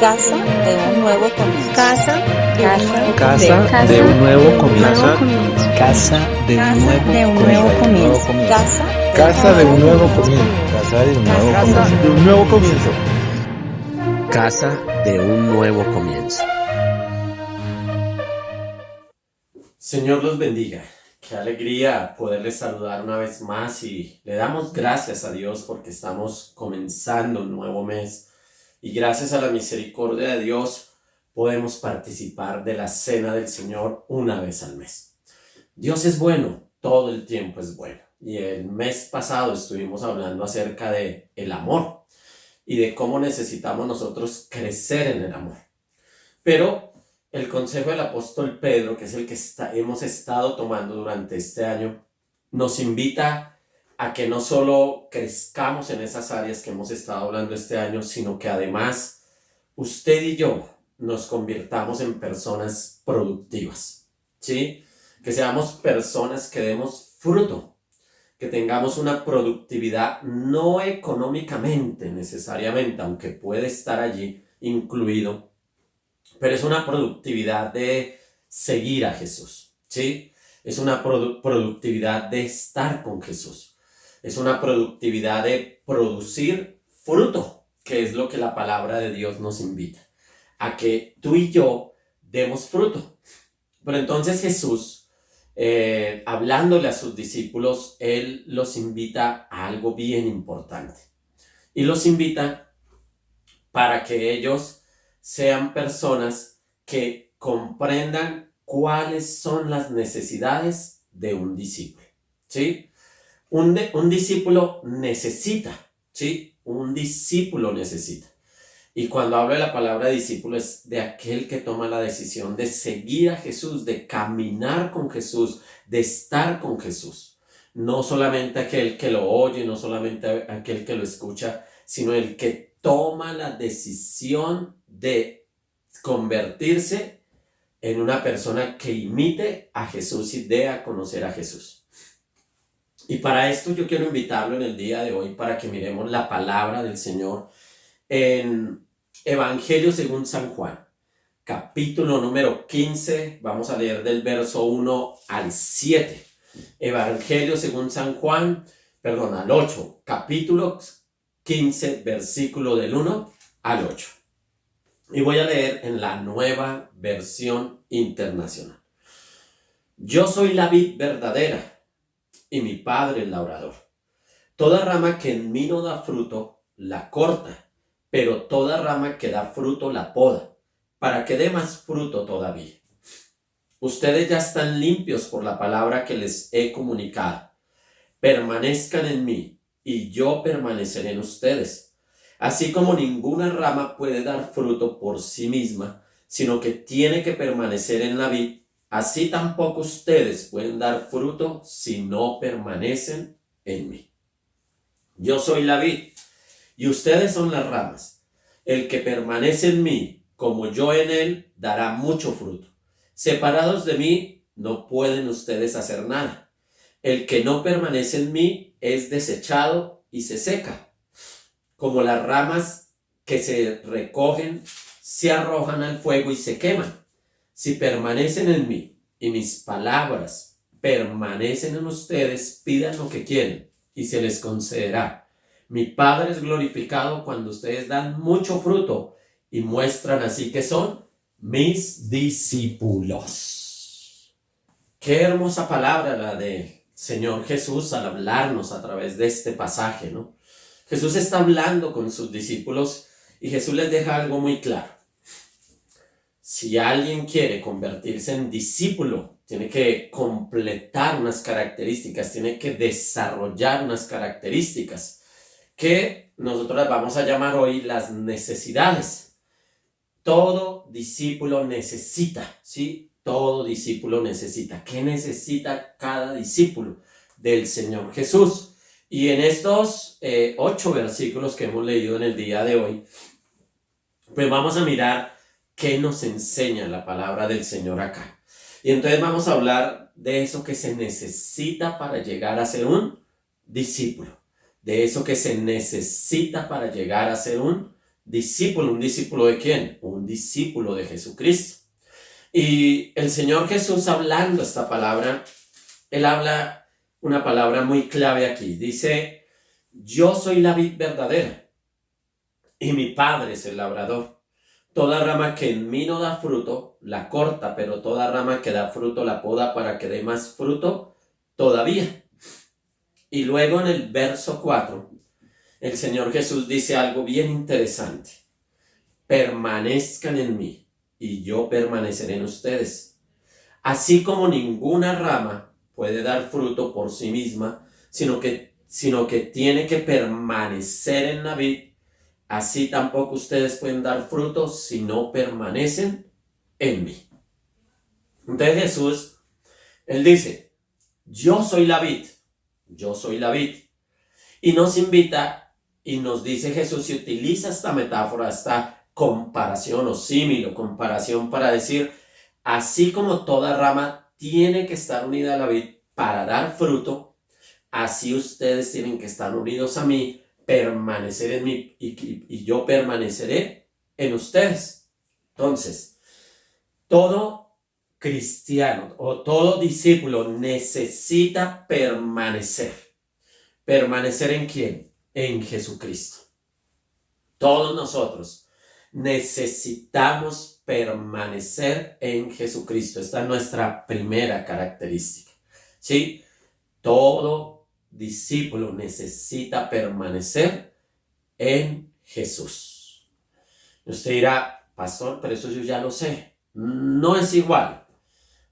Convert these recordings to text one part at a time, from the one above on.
Casa de un nuevo comienzo. Casa de un nuevo comienzo. Casa de un nuevo comienzo. Casa de un nuevo comienzo. Casa de un nuevo comienzo. De un nuevo comienzo. Casa de un nuevo comienzo. Señor los bendiga. Qué alegría poderles saludar una vez más y le damos gracias a Dios porque estamos comenzando un nuevo mes y gracias a la misericordia de Dios podemos participar de la cena del Señor una vez al mes. Dios es bueno, todo el tiempo es bueno. Y el mes pasado estuvimos hablando acerca de el amor y de cómo necesitamos nosotros crecer en el amor. Pero el consejo del apóstol Pedro, que es el que hemos estado tomando durante este año, nos invita a que no solo crezcamos en esas áreas que hemos estado hablando este año, sino que además usted y yo nos convirtamos en personas productivas, ¿sí? Que seamos personas que demos fruto, que tengamos una productividad no económicamente necesariamente, aunque puede estar allí incluido, pero es una productividad de seguir a Jesús, ¿sí? Es una productividad de estar con Jesús. Es una productividad de producir fruto, que es lo que la palabra de Dios nos invita, a que tú y yo demos fruto. Pero entonces Jesús, hablándole a sus discípulos, Él los invita a algo bien importante. Y los invita para que ellos sean personas que comprendan cuáles son las necesidades de un discípulo, ¿sí? Un discípulo necesita, ¿sí? Un discípulo necesita. Y cuando hablo de la palabra discípulo es de aquel que toma la decisión de seguir a Jesús, de caminar con Jesús, de estar con Jesús. No solamente aquel que lo oye, no solamente aquel que lo escucha, sino el que toma la decisión de convertirse en una persona que imite a Jesús y dé a conocer a Jesús. Y para esto yo quiero invitarlo en el día de hoy para que miremos la palabra del Señor en Evangelio según San Juan, capítulo número 15, vamos a leer del verso 1 al 7. Evangelio según San Juan, al 8, capítulo 15, versículo del 1 al 8. Y voy a leer en la Nueva Versión Internacional. Yo soy la vid verdadera y mi Padre el labrador. Toda rama que en mí no da fruto, la corta, pero toda rama que da fruto la poda, para que dé más fruto todavía. Ustedes ya están limpios por la palabra que les he comunicado. Permanezcan en mí, y yo permaneceré en ustedes. Así como ninguna rama puede dar fruto por sí misma, sino que tiene que permanecer en la vid, así tampoco ustedes pueden dar fruto si no permanecen en mí. Yo soy la vid, y ustedes son las ramas. El que permanece en mí, como yo en él, dará mucho fruto. Separados de mí, no pueden ustedes hacer nada. El que no permanece en mí es desechado y se seca. Como las ramas que se recogen, se arrojan al fuego y se queman. Si permanecen en mí y mis palabras permanecen en ustedes, pidan lo que quieren y se les concederá. Mi Padre es glorificado cuando ustedes dan mucho fruto y muestran así que son mis discípulos. Qué hermosa palabra la del Señor Jesús al hablarnos a través de este pasaje, ¿no? Jesús está hablando con sus discípulos y Jesús les deja algo muy claro. Si alguien quiere convertirse en discípulo, tiene que completar unas características, tiene que desarrollar unas características que nosotros las vamos a llamar hoy las necesidades. Todo discípulo necesita, ¿sí? Todo discípulo necesita. ¿Qué necesita cada discípulo del Señor Jesús? Y en estos 8 versículos que hemos leído en el día de hoy, pues vamos a mirar qué nos enseña la palabra del Señor acá. Y entonces vamos a hablar de eso que se necesita para llegar a ser un discípulo. De eso que se necesita para llegar a ser un discípulo. ¿Un discípulo de quién? Un discípulo de Jesucristo. Y el Señor Jesús, hablando esta palabra, Él habla una palabra muy clave aquí. Dice, yo soy la vid verdadera y mi Padre es el labrador. Toda rama que en mí no da fruto, la corta, pero toda rama que da fruto la poda para que dé más fruto todavía. Y luego en el verso 4, el Señor Jesús dice algo bien interesante. Permanezcan en mí y yo permaneceré en ustedes. Así como ninguna rama puede dar fruto por sí misma, sino que tiene que permanecer en la vid, así tampoco ustedes pueden dar fruto si no permanecen en mí. Entonces Jesús, Él dice, yo soy la vid, yo soy la vid. Y nos invita y nos dice Jesús, y utiliza esta metáfora, esta comparación o símil o comparación para decir, así como toda rama tiene que estar unida a la vid para dar fruto, así ustedes tienen que estar unidos a mí, permanecer en mí y yo permaneceré en ustedes. Entonces, todo cristiano o todo discípulo necesita permanecer. ¿Permanecer en quién? En Jesucristo. Todos nosotros necesitamos permanecer en Jesucristo. Esta es nuestra primera característica. ¿Sí? Todo discípulo necesita permanecer en Jesús. Usted dirá, pastor, pero eso yo ya lo sé. No es igual.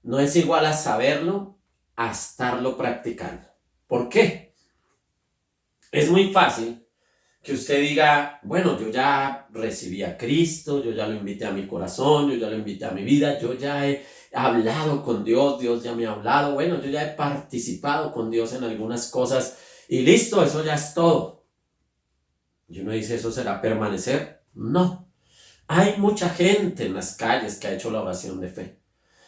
No es igual a saberlo a estarlo practicando. ¿Por qué? Es muy fácil que usted diga, bueno, yo ya recibí a Cristo, yo ya lo invité a mi corazón, yo ya lo invité a mi vida, yo ya he hablado con Dios, Dios ya me ha hablado, bueno, yo ya he participado con Dios en algunas cosas y listo, eso ya es todo. Y uno dice, ¿eso será permanecer? No. Hay mucha gente en las calles que ha hecho la oración de fe.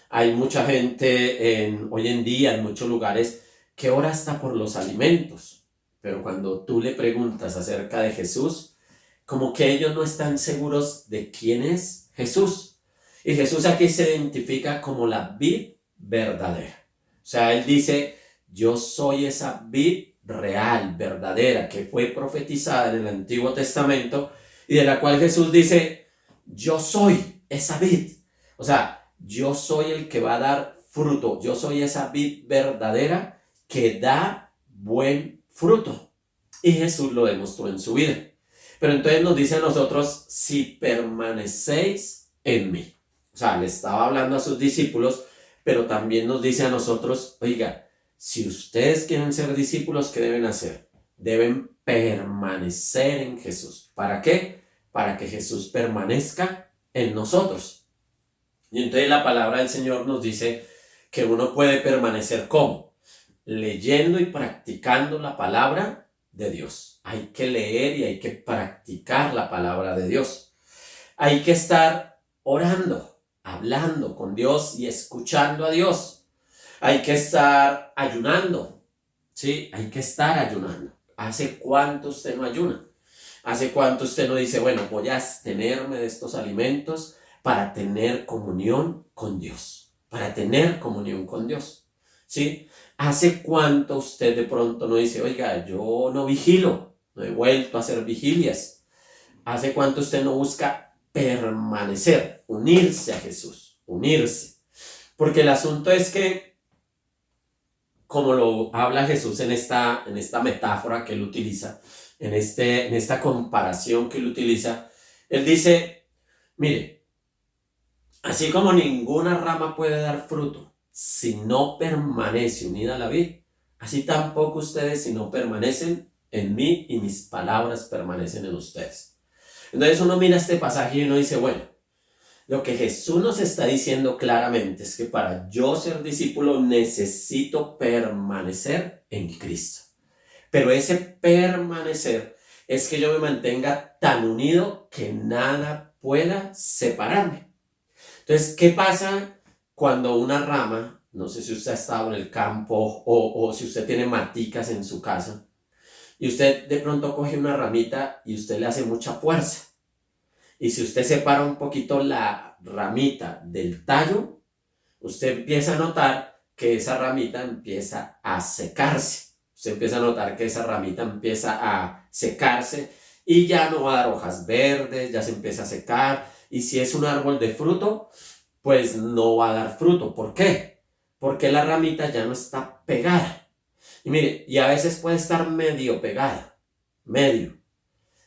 Hay mucha gente hoy en día en muchos lugares que ora hasta por los alimentos. Pero cuando tú le preguntas acerca de Jesús, como que ellos no están seguros de quién es Jesús. Y Jesús aquí se identifica como la vid verdadera. O sea, Él dice, yo soy esa vid real, verdadera, que fue profetizada en el Antiguo Testamento y de la cual Jesús dice, yo soy esa vid. O sea, yo soy el que va a dar fruto. Yo soy esa vid verdadera que da buen fruto. Y Jesús lo demostró en su vida. Pero entonces nos dice a nosotros, si permanecéis en mí. O sea, le estaba hablando a sus discípulos, pero también nos dice a nosotros, oiga, si ustedes quieren ser discípulos, ¿qué deben hacer? Deben permanecer en Jesús. ¿Para qué? Para que Jesús permanezca en nosotros. Y entonces la palabra del Señor nos dice que uno puede permanecer ¿cómo? Leyendo y practicando la palabra de Dios. Hay que leer y hay que practicar la palabra de Dios. Hay que estar orando, hablando con Dios y escuchando a Dios. Hay que estar ayunando, ¿sí? Hay que estar ayunando. ¿Hace cuánto usted no ayuna? ¿Hace cuánto usted no dice, bueno, voy a abstenerme de estos alimentos para tener comunión con Dios? Para tener comunión con Dios, ¿sí? ¿Hace cuánto usted de pronto no dice, oiga, yo no vigilo, no he vuelto a hacer vigilias? ¿Hace cuánto usted no busca permanecer, unirse a Jesús, unirse? Porque el asunto es que, como lo habla Jesús en esta metáfora que él utiliza, en esta comparación que él utiliza, él dice, mire, así como ninguna rama puede dar fruto si no permanece unida a la vid, así tampoco ustedes si no permanecen en mí y mis palabras permanecen en ustedes. Entonces uno mira este pasaje y uno dice, bueno, lo que Jesús nos está diciendo claramente es que para yo ser discípulo necesito permanecer en Cristo. Pero ese permanecer es que yo me mantenga tan unido que nada pueda separarme. Entonces, ¿qué pasa cuando una rama, no sé si usted ha estado en el campo o si usted tiene maticas en su casa, y usted de pronto coge una ramita y usted le hace mucha fuerza? Y si usted separa un poquito la ramita del tallo, usted empieza a notar que esa ramita empieza a secarse. Usted empieza a notar que esa ramita empieza a secarse y ya no va a dar hojas verdes, ya se empieza a secar. Y si es un árbol de fruto, pues no va a dar fruto. ¿Por qué? Porque la ramita ya no está pegada. Y mire, y a veces puede estar medio pegada, medio.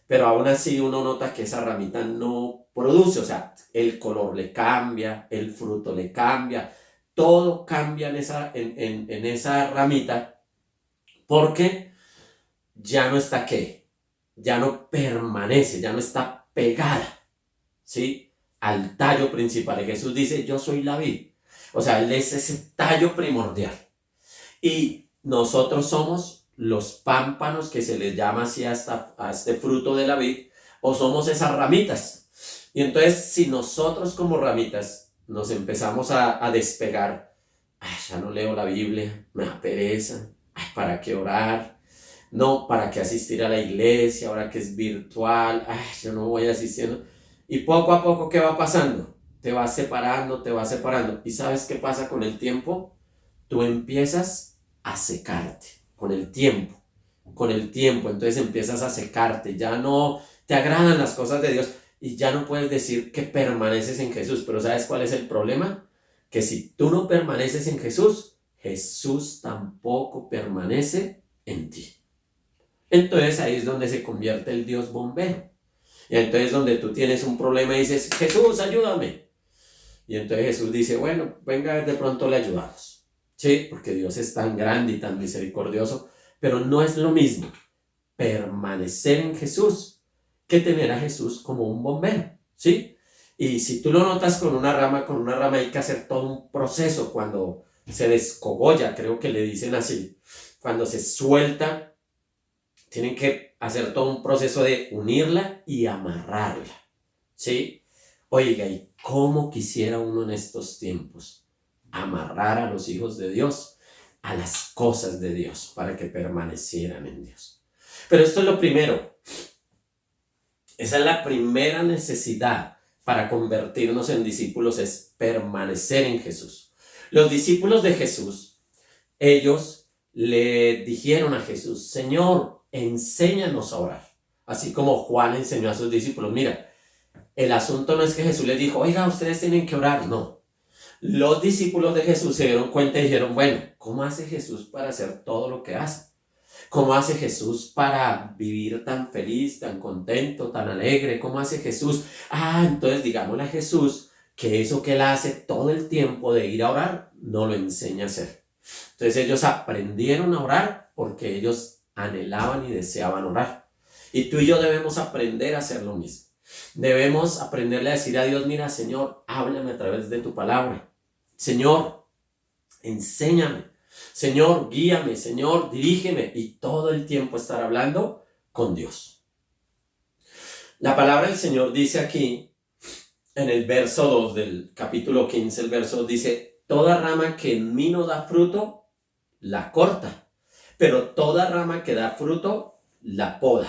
Pero aún así uno nota que esa ramita no produce, o sea, el color le cambia, el fruto le cambia, todo cambia en esa ramita porque ya no está ¿qué? Ya no permanece, ya no está pegada, ¿sí? Al tallo principal. Y Jesús dice, yo soy la vid. O sea, Él es ese tallo primordial. Y nosotros somos los pámpanos, que se les llama así a este fruto de la vid, o somos esas ramitas. Y entonces, si nosotros como ramitas nos empezamos a despegar, ay, ya no leo la Biblia, me da pereza, ay, ¿para qué orar? No, ¿para qué asistir a la iglesia ahora que es virtual? Ay, yo no voy asistiendo. Y poco a poco, ¿qué va pasando? Te vas separando, te vas separando. ¿Y sabes qué pasa con el tiempo? Tú empiezas a secarte con el tiempo, entonces empiezas a secarte, ya no te agradan las cosas de Dios y ya no puedes decir que permaneces en Jesús. Pero ¿sabes cuál es el problema? Que si tú no permaneces en Jesús, Jesús tampoco permanece en ti. Entonces ahí es donde se convierte el Dios bombero. Y entonces donde tú tienes un problema y dices, Jesús, ayúdame. Y entonces Jesús dice, bueno, venga, de pronto le ayudamos. Sí, porque Dios es tan grande y tan misericordioso, pero no es lo mismo permanecer en Jesús que tener a Jesús como un bombero, ¿sí? Y si tú lo notas con una rama hay que hacer todo un proceso cuando se descogolla, creo que le dicen así, cuando se suelta, tienen que hacer todo un proceso de unirla y amarrarla, ¿sí? Oiga, ¿y cómo quisiera uno en estos tiempos amarrar a los hijos de Dios a las cosas de Dios para que permanecieran en Dios? Pero esto es lo primero. Esa es la primera necesidad para convertirnos en discípulos, es permanecer en Jesús. Los discípulos de Jesús, ellos le dijeron a Jesús, Señor, enséñanos a orar. Así como Juan enseñó a sus discípulos. Mira, el asunto no es que Jesús les dijo, oiga, ustedes tienen que orar, no. Los discípulos de Jesús se dieron cuenta y dijeron, bueno, ¿cómo hace Jesús para hacer todo lo que hace? ¿Cómo hace Jesús para vivir tan feliz, tan contento, tan alegre? ¿Cómo hace Jesús? Entonces digámosle a Jesús que eso que Él hace todo el tiempo de ir a orar, no lo enseña a hacer. Entonces ellos aprendieron a orar porque ellos anhelaban y deseaban orar. Y tú y yo debemos aprender a hacer lo mismo. Debemos aprenderle a decir a Dios, mira, Señor, háblame a través de tu palabra. Señor, enséñame. Señor, guíame. Señor, dirígeme. Y todo el tiempo estar hablando con Dios. La palabra del Señor dice aquí, en el verso 2 del capítulo 15, el verso 2 dice, toda rama que en mí no da fruto, la corta. Pero toda rama que da fruto, la poda,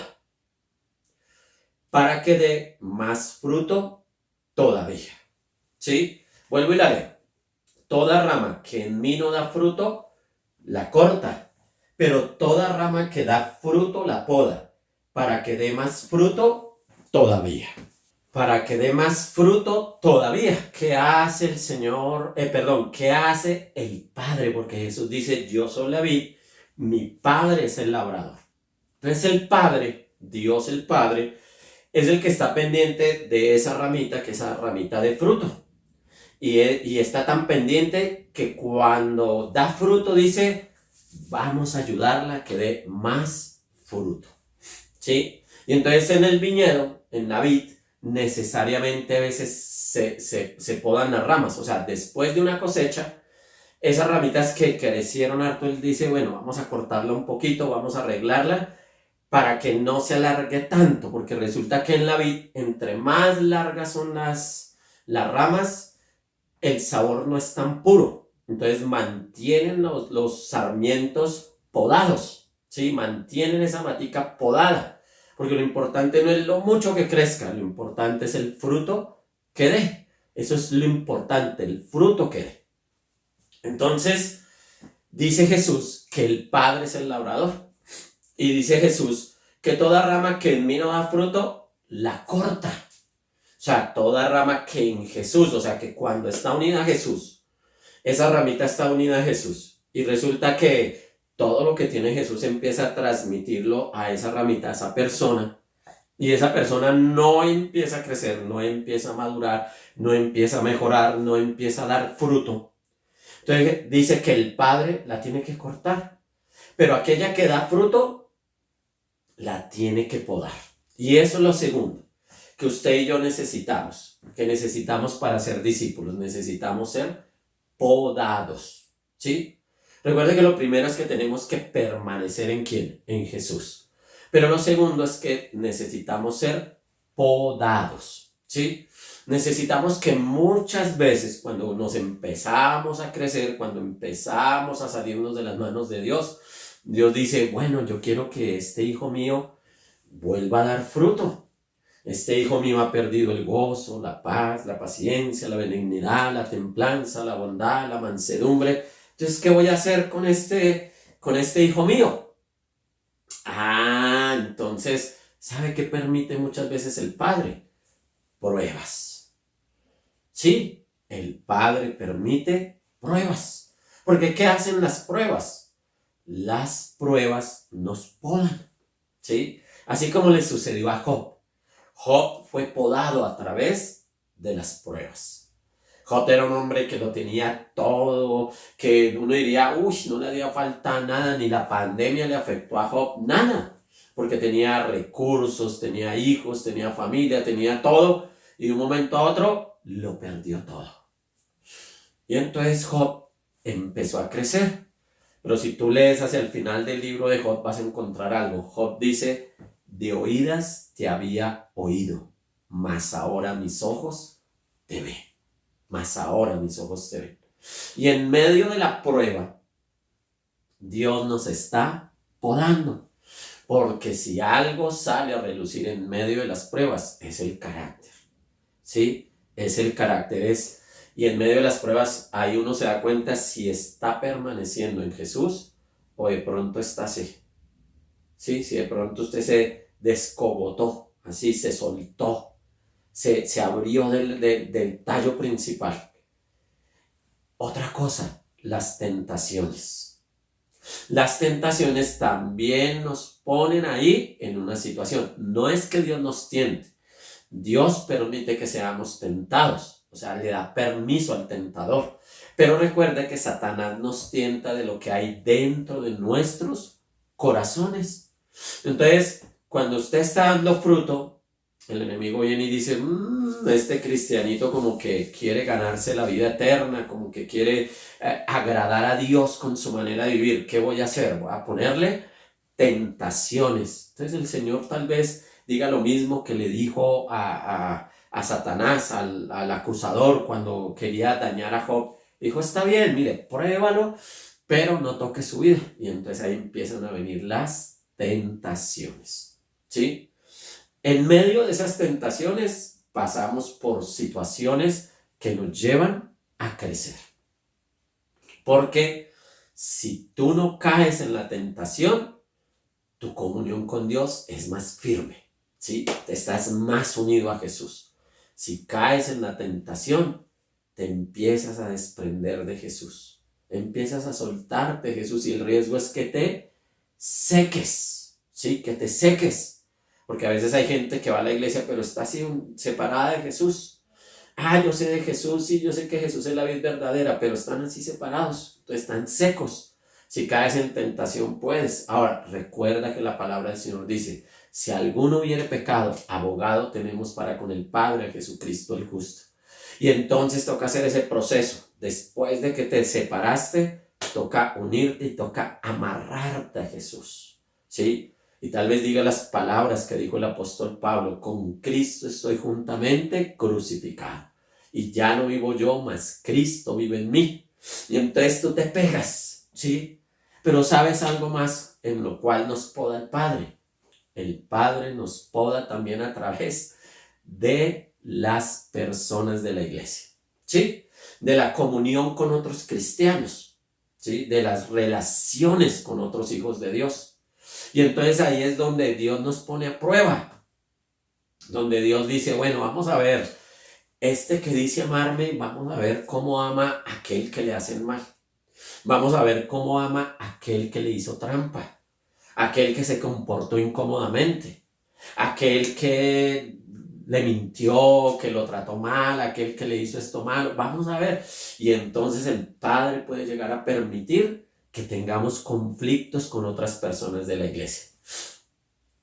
para que dé más fruto todavía. ¿Sí? Vuelvo y la leo. Toda rama que en mí no da fruto, la corta, pero toda rama que da fruto, la poda, para que dé más fruto todavía. Para que dé más fruto todavía. ¿Qué hace el Señor? ¿Qué hace el Padre? Porque Jesús dice, yo soy la vid, mi Padre es el labrador. Entonces el Padre, Dios el Padre, es el que está pendiente de esa ramita, que es esa ramita de fruto. Y está tan pendiente que cuando da fruto dice, vamos a ayudarla a que dé más fruto. ¿Sí? Y entonces en el viñedo, en la vid, necesariamente a veces se podan las ramas. O sea, después de una cosecha, esas ramitas que crecieron harto, él dice, bueno, vamos a cortarla un poquito, vamos a arreglarla para que no se alargue tanto, porque resulta que en la vid, entre más largas son las ramas, el sabor no es tan puro. Entonces mantienen los sarmientos podados, ¿sí? Mantienen esa matica podada. Porque lo importante no es lo mucho que crezca, lo importante es el fruto que dé. Eso es lo importante, el fruto que dé. Entonces, dice Jesús que el Padre es el labrador. Y dice Jesús que toda rama que en mí no da fruto, la corta. O sea, toda rama que en Jesús, o sea, que cuando está unida a Jesús, esa ramita está unida a Jesús. Y resulta que todo lo que tiene Jesús empieza a transmitirlo a esa ramita, a esa persona. Y esa persona no empieza a crecer, no empieza a madurar, no empieza a mejorar, no empieza a dar fruto. Entonces dice que el Padre la tiene que cortar. Pero aquella que da fruto, la tiene que podar. Y eso es lo segundo que usted y yo necesitamos. Que necesitamos para ser discípulos. Necesitamos ser podados. ¿Sí? Recuerde que lo primero es que tenemos que permanecer en ¿quién? En Jesús. Pero lo segundo es que necesitamos ser podados. ¿Sí? Necesitamos que muchas veces cuando nos empezamos a crecer, cuando empezamos a salirnos de las manos de Dios, Dios dice, bueno, yo quiero que este hijo mío vuelva a dar fruto. Este hijo mío ha perdido el gozo, la paz, la paciencia, la benignidad, la templanza, la bondad, la mansedumbre. Entonces, ¿qué voy a hacer con este hijo mío? Entonces, ¿sabe qué permite muchas veces el Padre? Pruebas. Sí, el Padre permite pruebas. Porque ¿qué hacen las pruebas? Las pruebas nos podan. ¿Sí? Así como le sucedió a Job. Job fue podado a través de las pruebas. Job era un hombre que lo tenía todo, que uno diría, no le hacía falta nada, ni la pandemia le afectó a Job, nada. Porque tenía recursos, tenía hijos, tenía familia, tenía todo. Y de un momento a otro, lo perdió todo. Y entonces Job empezó a crecer. Pero si tú lees hacia el final del libro de Job, vas a encontrar algo. Job dice, de oídas te había oído, mas ahora mis ojos te ven. Mas ahora mis ojos te ven. Y en medio de la prueba, Dios nos está podando. Porque si algo sale a relucir en medio de las pruebas, es el carácter. ¿Sí? Es el carácter. Y en medio de las pruebas, ahí uno se da cuenta si está permaneciendo en Jesús o de pronto está así. ¿Sí? Si de pronto usted se descogotó, así se soltó, se abrió del tallo principal. Otra cosa, las tentaciones. Las tentaciones también nos ponen ahí en una situación. No es que Dios nos tiente. Dios permite que seamos tentados. O sea, le da permiso al tentador. Pero recuerde que Satanás nos tienta de lo que hay dentro de nuestros corazones. Entonces, cuando usted está dando fruto, el enemigo viene y dice, este cristianito como que quiere ganarse la vida eterna, como que quiere agradar a Dios con su manera de vivir. ¿Qué voy a hacer? Voy a ponerle tentaciones. Entonces el Señor tal vez diga lo mismo que le dijo a Satanás, al acusador, cuando quería dañar a Job. Dijo, está bien, mire, pruébalo, pero no toque su vida. Y entonces ahí empiezan a venir las tentaciones. ¿Sí? En medio de esas tentaciones pasamos por situaciones que nos llevan a crecer. Porque si tú no caes en la tentación, tu comunión con Dios es más firme. ¿Sí? Te estás más unido a Jesús. Si caes en la tentación, te empiezas a desprender de Jesús. Empiezas a soltarte de Jesús y el riesgo es que te seques. ¿Sí? Que te seques. Porque a veces hay gente que va a la iglesia pero está así separada de Jesús. Yo sé de Jesús, sí, yo sé que Jesús es la vida verdadera, pero están así separados, entonces están secos. Si caes en tentación puedes. Ahora, recuerda que la palabra del Señor dice, si alguno hubiere pecado, abogado tenemos para con el Padre, Jesucristo el justo. Y entonces toca hacer ese proceso. Después de que te separaste, toca unirte y toca amarrarte a Jesús. ¿Sí? Y tal vez diga las palabras que dijo el apóstol Pablo, con Cristo estoy juntamente crucificado. Y ya no vivo yo, mas Cristo vive en mí. Y entonces tú te pegas, ¿sí? Pero ¿sabes algo más en lo cual nos poda el Padre? el Padre nos poda también a través de las personas de la iglesia, ¿sí? De la comunión con otros cristianos, ¿sí? De las relaciones con otros hijos de Dios. Y entonces ahí es donde Dios nos pone a prueba, donde Dios dice, bueno, vamos a ver, este que dice amarme, vamos a ver cómo ama a aquel que le hacen mal. Vamos a ver cómo ama a aquel que le hizo trampa, aquel que se comportó incómodamente, aquel que le mintió, que lo trató mal, aquel que le hizo esto mal. Vamos a ver. Y entonces el Padre puede llegar a permitir que tengamos conflictos con otras personas de la iglesia.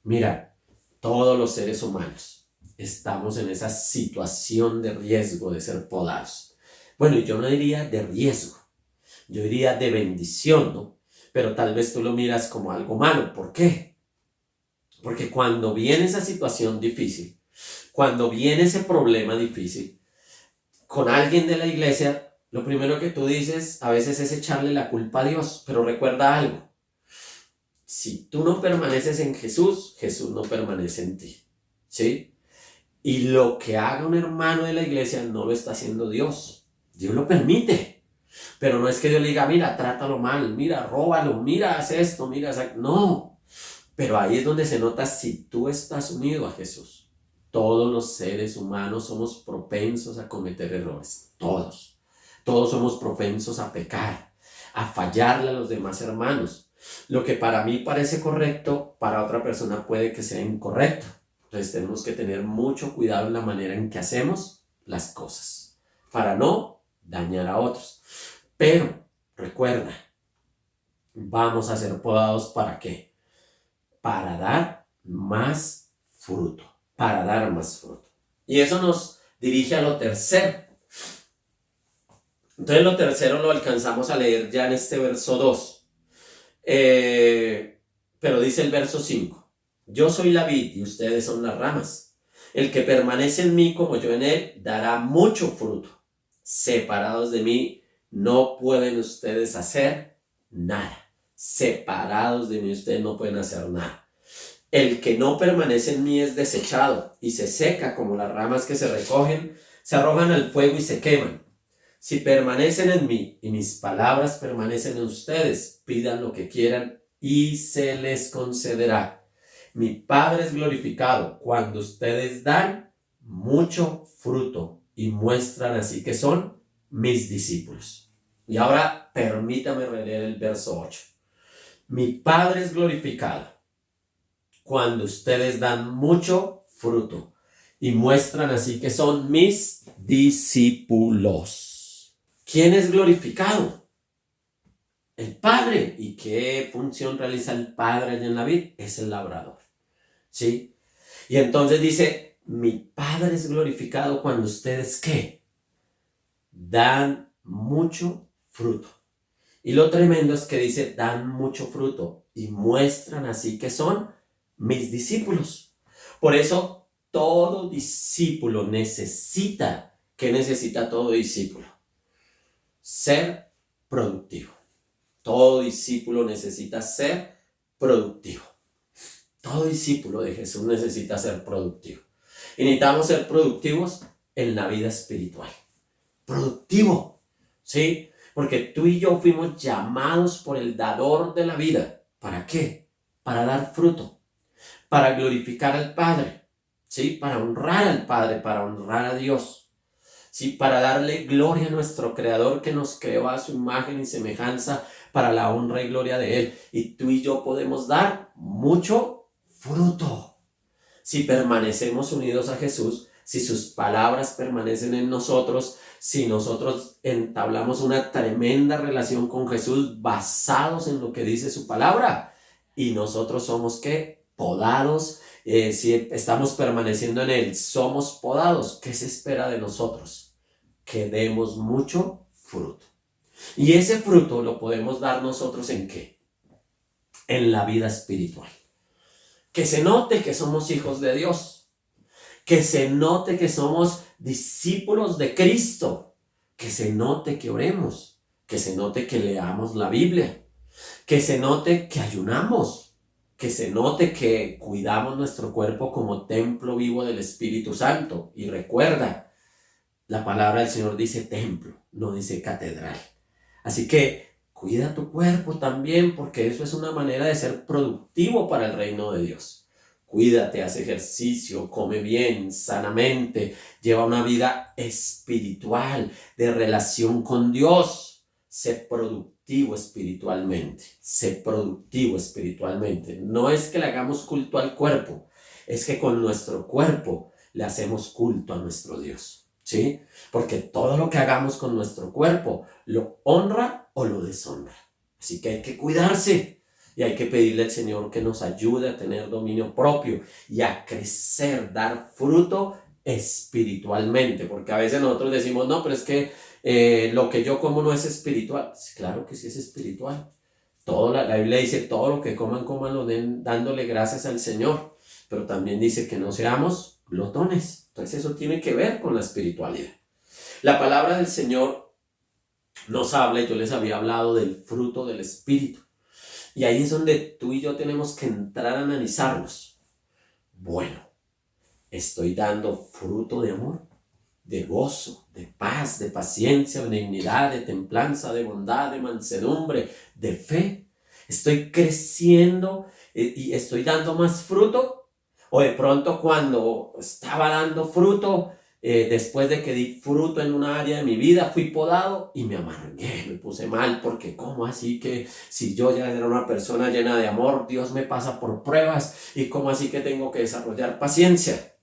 Mira, todos los seres humanos estamos en esa situación de riesgo de ser podados. Bueno, yo no diría de riesgo, yo diría de bendición, ¿no? Pero tal vez tú lo miras como algo malo. ¿Por qué? Porque cuando viene esa situación difícil, cuando viene ese problema difícil con alguien de la iglesia, lo primero que tú dices a veces es echarle la culpa a Dios. Pero recuerda algo: si tú no permaneces en Jesús, Jesús no permanece en ti, ¿sí? Y lo que haga un hermano de la iglesia no lo está haciendo Dios. Dios lo permite. Pero no es que Dios le diga, mira, trátalo mal, mira, róbalo, mira, haz esto, mira, haz... No. Pero ahí es donde se nota si tú estás unido a Jesús. Todos los seres humanos somos propensos a cometer errores. Todos. Todos somos propensos a pecar, a fallarle a los demás hermanos. Lo que para mí parece correcto, para otra persona puede que sea incorrecto. Entonces tenemos que tener mucho cuidado en la manera en que hacemos las cosas, para no dañar a otros. Pero recuerda, vamos a ser podados ¿para qué? Para dar más fruto, para dar más fruto. Y eso nos dirige a lo tercero. Entonces lo tercero lo alcanzamos a leer ya en este verso 2. Pero dice el verso 5. Yo soy la vid y ustedes son las ramas. El que permanece en mí como yo en él dará mucho fruto. Separados de mí no pueden ustedes hacer nada. Separados de mí ustedes no pueden hacer nada. El que no permanece en mí es desechado y se seca como las ramas que se recogen, se arrojan al fuego y se queman. Si permanecen en mí y mis palabras permanecen en ustedes, pidan lo que quieran y se les concederá. Mi Padre es glorificado cuando ustedes dan mucho fruto y muestran así que son mis discípulos. Y ahora permítame releer el verso 8. Mi Padre es glorificado cuando ustedes dan mucho fruto y muestran así que son mis discípulos. ¿Quién es glorificado? El Padre. ¿Y qué función realiza el Padre en la vid? Es el labrador, ¿sí? Y entonces dice, mi Padre es glorificado cuando ustedes, ¿qué? Dan mucho fruto. Y lo tremendo es que dice, dan mucho fruto y muestran así que son mis discípulos. Por eso todo discípulo necesita, ¿qué necesita todo discípulo? Ser productivo. Todo discípulo necesita ser productivo. Todo discípulo de Jesús necesita ser productivo. Y necesitamos ser productivos en la vida espiritual. Productivo, ¿sí? Porque tú y yo fuimos llamados por el dador de la vida. ¿Para qué? Para dar fruto, para glorificar al Padre, ¿sí? Para honrar al Padre, para honrar a Dios, ¿sí? Para darle gloria a nuestro Creador que nos creó a su imagen y semejanza, para la honra y gloria de Él. Y tú y yo podemos dar mucho fruto si permanecemos unidos a Jesús, si sus palabras permanecen en nosotros, si nosotros entablamos una tremenda relación con Jesús basados en lo que dice su palabra. Y nosotros somos, ¿qué? Podados. Si estamos permaneciendo en Él, somos podados. ¿Qué se espera de nosotros? Que demos mucho fruto. Y ese fruto lo podemos dar nosotros ¿en qué? En la vida espiritual. Que se note que somos hijos de Dios. Que se note que somos discípulos de Cristo. Que se note que oremos. Que se note que leamos la Biblia. Que se note que ayunamos. que se note que cuidamos nuestro cuerpo como templo vivo del Espíritu Santo. Y recuerda, la palabra del Señor dice templo, no dice catedral. Así que cuida tu cuerpo también, porque eso es una manera de ser productivo para el reino de Dios. Cuídate, haz ejercicio, come bien, sanamente, lleva una vida espiritual, de relación con Dios. Sé productivo espiritualmente, sé productivo espiritualmente. No es que le hagamos culto al cuerpo, es que con nuestro cuerpo le hacemos culto a nuestro Dios, ¿sí? Porque todo lo que hagamos con nuestro cuerpo lo honra o lo deshonra. Así que hay que cuidarse. Y hay que pedirle al Señor que nos ayude a tener dominio propio y a crecer, dar fruto espiritualmente. Porque a veces nosotros decimos, no, pero es que lo que yo como no es espiritual. Claro que sí es espiritual. La Biblia dice, todo lo que coman, cómanlo dándole gracias al Señor. Pero también dice que no seamos glotones. Entonces eso tiene que ver con la espiritualidad. La palabra del Señor nos habla, y yo les había hablado del fruto del Espíritu. Y ahí es donde tú y yo tenemos que entrar a analizarnos. Bueno, estoy dando fruto de amor, de gozo, de paz, de paciencia, benignidad, de templanza, de bondad, de mansedumbre, de fe. Estoy creciendo y estoy dando más fruto. O de pronto cuando estaba dando fruto, después de que di fruto en una área de mi vida, fui podado y me amargué, me puse mal, porque ¿cómo así que si yo ya era una persona llena de amor, Dios me pasa por pruebas? ¿Y cómo así que tengo que desarrollar paciencia?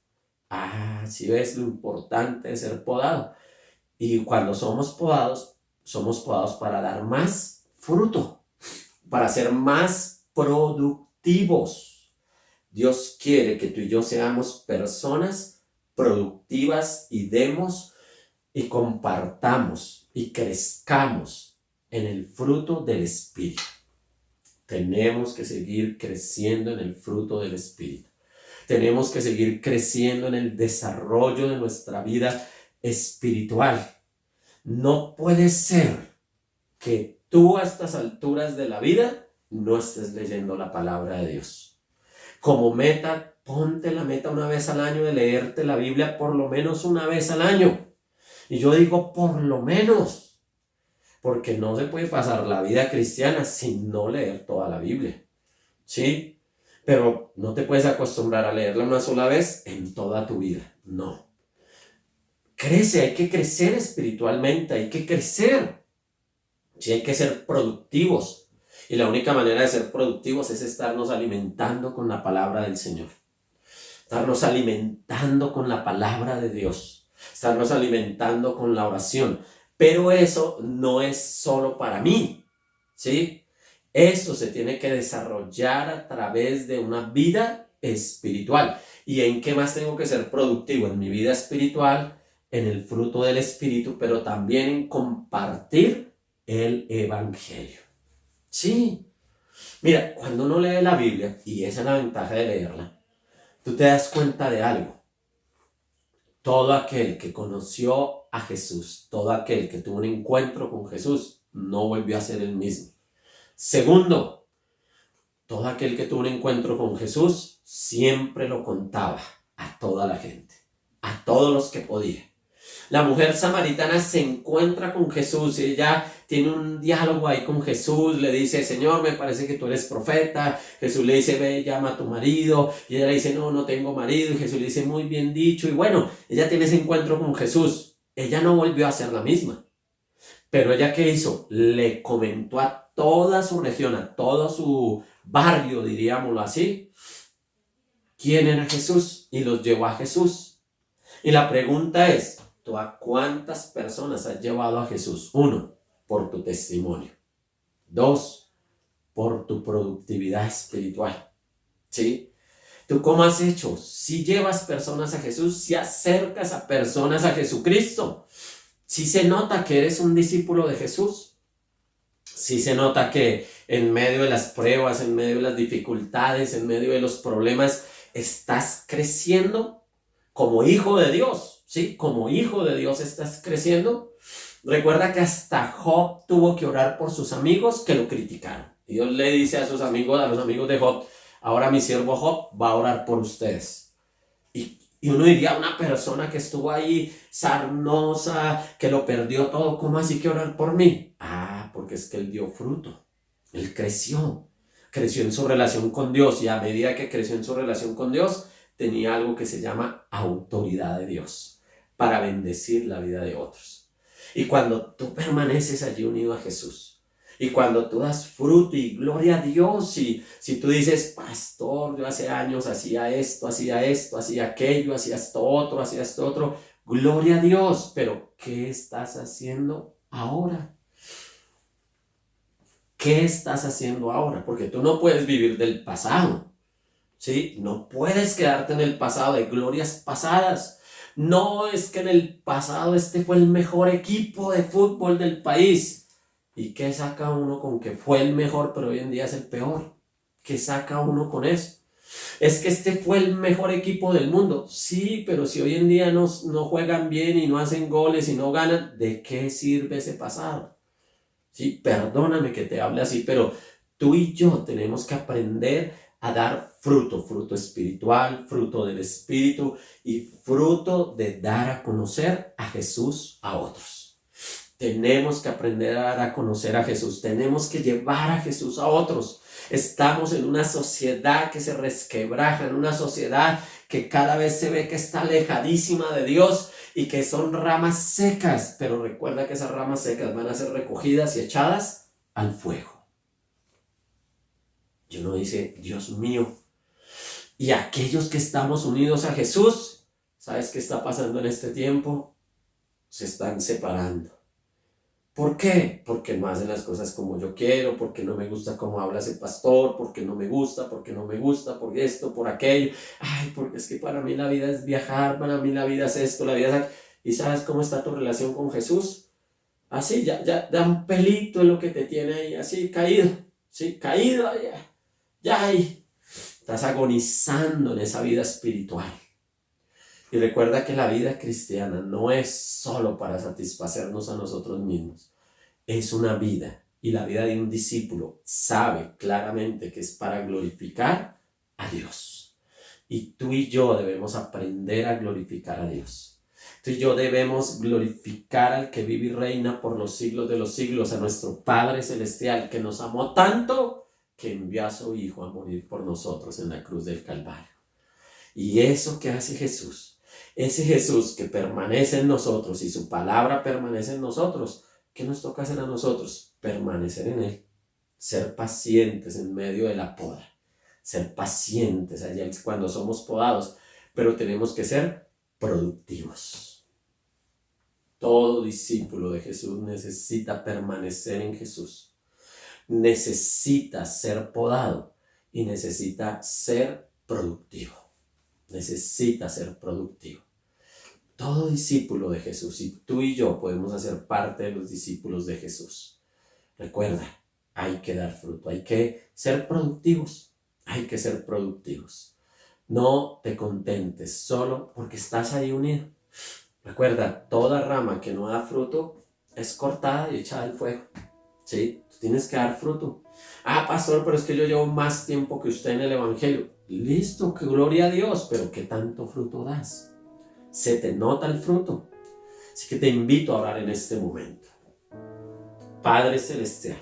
Ah, si ves lo importante de ser podado. Y cuando somos podados para dar más fruto, para ser más productivos. Dios quiere que tú y yo seamos personas productivas y demos y compartamos y crezcamos en el fruto del Espíritu. Tenemos que seguir creciendo en el fruto del Espíritu. Tenemos que seguir creciendo en el desarrollo de nuestra vida espiritual. No puede ser que tú a estas alturas de la vida no estés leyendo la palabra de Dios. Como meta, ponte la meta una vez al año de leerte la Biblia por lo menos una vez al año. Y yo digo por lo menos, porque no se puede pasar la vida cristiana sin no leer toda la Biblia, ¿sí? Pero no te puedes acostumbrar a leerla una sola vez en toda tu vida, no. Crece, hay que crecer espiritualmente, hay que crecer. Sí, hay que ser productivos. Y la única manera de ser productivos es estarnos alimentando con la palabra del Señor. Estarnos alimentando con la palabra de Dios. Estarnos alimentando con la oración. Pero eso no es solo para mí, ¿sí? Eso se tiene que desarrollar a través de una vida espiritual. ¿Y en qué más tengo que ser productivo? En mi vida espiritual, en el fruto del Espíritu, pero también en compartir el Evangelio. Sí. Mira, cuando uno lee la Biblia, y esa es la ventaja de leerla, tú te das cuenta de algo. Todo aquel que conoció a Jesús, todo aquel que tuvo un encuentro con Jesús, no volvió a ser el mismo. Segundo, todo aquel que tuvo un encuentro con Jesús siempre lo contaba a toda la gente, a todos los que podía. La mujer samaritana se encuentra con Jesús y ella tiene un diálogo ahí con Jesús, le dice, Señor, me parece que tú eres profeta. Jesús le dice, ve, llama a tu marido. Y ella le dice, no, no tengo marido. Y Jesús le dice, muy bien dicho. Y bueno, ella tiene ese encuentro con Jesús. Ella no volvió a ser la misma. Pero ella, ¿qué hizo? Le comentó a toda su región, a todo su barrio, diríamoslo así, quién era Jesús, y los llevó a Jesús. Y la pregunta es, ¿tú a cuántas personas has llevado a Jesús? 1, por tu testimonio. 2, por tu productividad espiritual. ¿Sí? ¿Tú cómo has hecho? Si llevas personas a Jesús, si acercas a personas a Jesucristo, si se nota que eres un discípulo de Jesús, si se nota que en medio de las pruebas, en medio de las dificultades, en medio de los problemas, estás creciendo como hijo de Dios, ¿sí? Como hijo de Dios estás creciendo. Recuerda que hasta Job tuvo que orar por sus amigos que lo criticaron. Dios le dice a sus amigos, a los amigos de Job, ahora mi siervo Job va a orar por ustedes. Y uno diría, una persona que estuvo ahí sarnosa, que lo perdió todo, ¿cómo así que orar por mí? Ah, porque es que él dio fruto, él creció en su relación con Dios, y a medida que creció en su relación con Dios, tenía algo que se llama autoridad de Dios para bendecir la vida de otros. Y cuando tú permaneces allí unido a Jesús, y cuando tú das fruto y gloria a Dios, y si tú dices, pastor, yo hace años hacía esto, hacía aquello, hacía esto otro, gloria a Dios, pero ¿qué estás haciendo ahora? ¿Qué estás haciendo ahora? Porque tú no puedes vivir del pasado, ¿sí? No puedes quedarte en el pasado de glorias pasadas. No es que en el pasado este fue el mejor equipo de fútbol del país. ¿Y qué saca uno con que fue el mejor, pero hoy en día es el peor? ¿Qué saca uno con eso? Es que este fue el mejor equipo del mundo. Sí, pero si hoy en día no juegan bien y no hacen goles y no ganan, ¿de qué sirve ese pasado? Sí, perdóname que te hable así, pero tú y yo tenemos que aprender a dar fruto espiritual, fruto del Espíritu y fruto de dar a conocer a Jesús a otros. Tenemos que aprender a dar a conocer a Jesús, tenemos que llevar a Jesús a otros. Estamos en una sociedad que se resquebraja, en una sociedad que cada vez se ve que está alejadísima de Dios y que son ramas secas, pero recuerda que esas ramas secas van a ser recogidas y echadas al fuego. Y uno dice, Dios mío, y aquellos que estamos unidos a Jesús, ¿sabes qué está pasando en este tiempo? Se están separando. ¿Por qué? Porque no hacen las cosas como yo quiero, porque no me gusta cómo habla ese pastor, porque no me gusta, por esto, por aquello. Ay, porque es que para mí la vida es viajar, para mí la vida es esto, la vida es... ¿Y sabes cómo está tu relación con Jesús? Así, ya da un pelito en lo que te tiene ahí, así, caído, ¿sí? Caído, ya ahí. Estás agonizando en esa vida espiritual. Y recuerda que la vida cristiana no es solo para satisfacernos a nosotros mismos. Es una vida, y la vida de un discípulo sabe claramente que es para glorificar a Dios. Y tú y yo debemos aprender a glorificar a Dios. Tú y yo debemos glorificar al que vive y reina por los siglos de los siglos, a nuestro Padre Celestial, que nos amó tanto que envió a su Hijo a morir por nosotros en la cruz del Calvario. Y eso que hace Jesús, ese Jesús que permanece en nosotros y su palabra permanece en nosotros, ¿qué nos toca hacer a nosotros? Permanecer en Él, ser pacientes en medio de la poda, ser pacientes allá cuando somos podados, pero tenemos que ser productivos. Todo discípulo de Jesús necesita permanecer en Jesús, necesita ser podado y necesita ser productivo. Necesita ser productivo. Todo discípulo de Jesús, y tú y yo podemos hacer parte de los discípulos de Jesús. Recuerda, hay que dar fruto, hay que ser productivos, No te contentes solo porque estás ahí unido. Recuerda, toda rama que no da fruto es cortada y echada al fuego. ¿Sí? Tú tienes que dar fruto. Ah, pastor, pero es que yo llevo más tiempo que usted en el evangelio. Listo, que gloria a Dios, pero ¿qué tanto fruto das? Se te nota el fruto. Así que te invito a orar en este momento. Padre Celestial,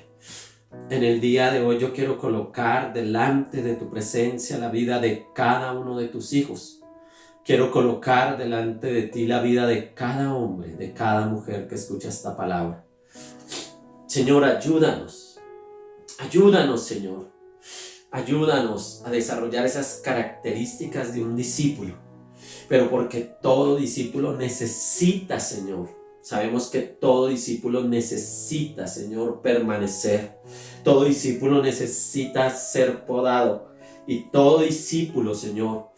en el día de hoy yo quiero colocar delante de tu presencia la vida de cada uno de tus hijos. Quiero colocar delante de ti la vida de cada hombre, de cada mujer que escucha esta palabra. Señor, ayúdanos, Señor. Ayúdanos a desarrollar esas características de un discípulo, pero porque todo discípulo necesita, Señor. Sabemos que todo discípulo necesita, Señor, permanecer. Todo discípulo necesita ser podado. Y todo discípulo, Señor,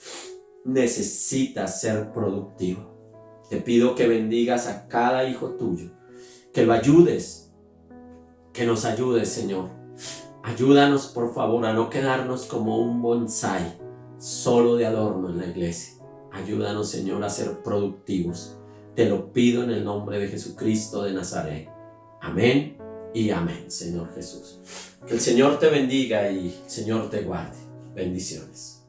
necesita ser productivo. Te pido que bendigas a cada hijo tuyo, que lo ayudes, que nos ayudes, Señor. Ayúdanos, por favor, a no quedarnos como un bonsái, solo de adorno en la iglesia. Ayúdanos, Señor, a ser productivos. Te lo pido en el nombre de Jesucristo de Nazaret. Amén y amén, Señor Jesús. Que el Señor te bendiga y el Señor te guarde. Bendiciones.